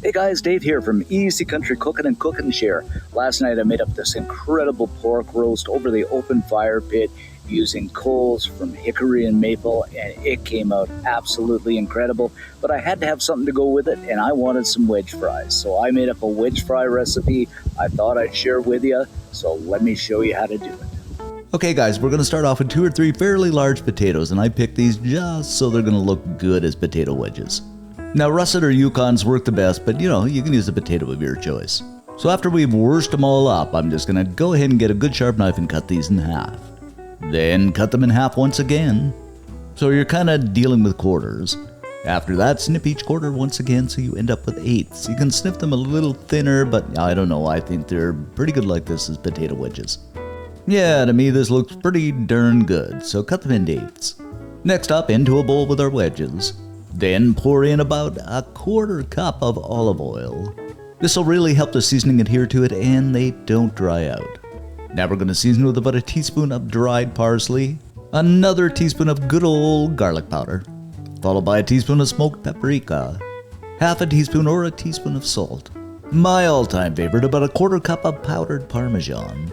Hey guys, Dave here from Easy Country Cooking and Cook and Share. Last night I made up this incredible pork roast over the open fire pit using coals from hickory and maple, and it came out absolutely incredible. But I had to have something to go with it, and I wanted some wedge fries. So I made up a wedge fry recipe I thought I'd share with you, so let me show you how to do it. Okay guys, we're going to start off with 2 or 3 fairly large potatoes, and I picked these just so they're going to look good as potato wedges. Now russet or Yukons work the best, but you can use a potato of your choice. So after we've wursed them all up, I'm just going to go ahead and get a good sharp knife and cut these in half. Then cut them in half once again. So you're kind of dealing with quarters. After that, snip each quarter once again so you end up with eighths. You can snip them a little thinner, but I don't know, I think they're pretty good like this as potato wedges. Yeah, to me this looks pretty darn good, so cut them into eighths. Next up, into a bowl with our wedges. Then pour in about a quarter cup of olive oil. This will really help the seasoning adhere to it and they don't dry out. Now we're going to season with about a teaspoon of dried parsley, another teaspoon of good old garlic powder, followed by a teaspoon of smoked paprika, half a teaspoon or a teaspoon of salt, my all-time favorite, about a quarter cup of powdered Parmesan.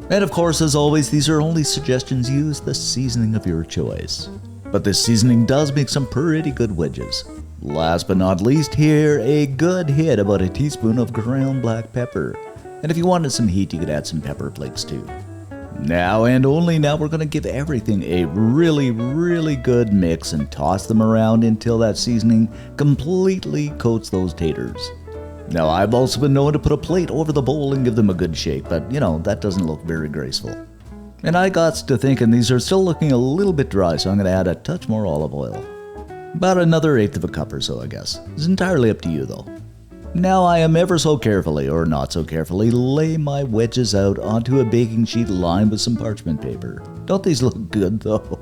And of course, as always, these are only suggestions. Use the seasoning of your choice. But this seasoning does make some pretty good wedges. Last but not least, here a good hit, about a teaspoon of ground black pepper. And if you wanted some heat, you could add some pepper flakes too. Now and only now, we're going to give everything a really good mix and toss them around until that seasoning completely coats those taters. Now I've also been known to put a plate over the bowl and give them a good shake, but that doesn't look very graceful. And I got to thinking these are still looking a little bit dry, so I'm going to add a touch more olive oil. About another eighth of a cup or so, I guess. It's entirely up to you though. Now I am ever so carefully, or not so carefully, lay my wedges out onto a baking sheet lined with some parchment paper. Don't these look good though?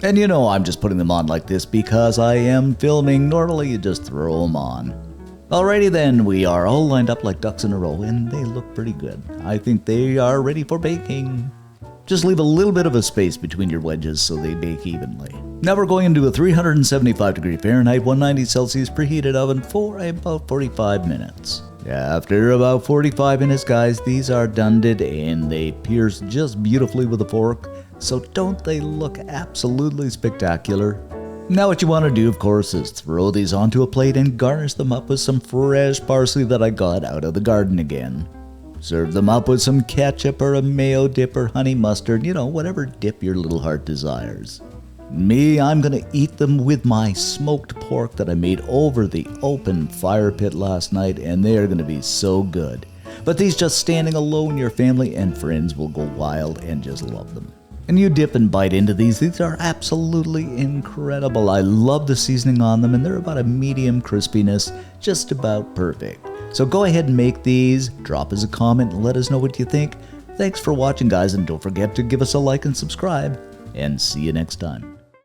And I'm just putting them on like this because I am filming. Normally you just throw them on. Alrighty then, we are all lined up like ducks in a row and they look pretty good. I think they are ready for baking. Just leave a little bit of a space between your wedges so they bake evenly. Now we're going into a 375 degree Fahrenheit, 190 Celsius preheated oven for about 45 minutes. After about 45 minutes, guys, these are done and they pierce just beautifully with a fork. So don't they look absolutely spectacular? Now what you want to do, of course, is throw these onto a plate and garnish them up with some fresh parsley that I got out of the garden again. Serve them up with some ketchup or a mayo dip or honey mustard, whatever dip your little heart desires. Me, I'm gonna eat them with my smoked pork that I made over the open fire pit last night, and they are gonna be so good. But these just standing alone, your family and friends will go wild and just love them. And you dip and bite into these are absolutely incredible. I love the seasoning on them and they're about a medium crispiness, just about perfect. So go ahead and make these, drop us a comment and let us know what you think. Thanks for watching guys, and don't forget to give us a like and subscribe, and see you next time.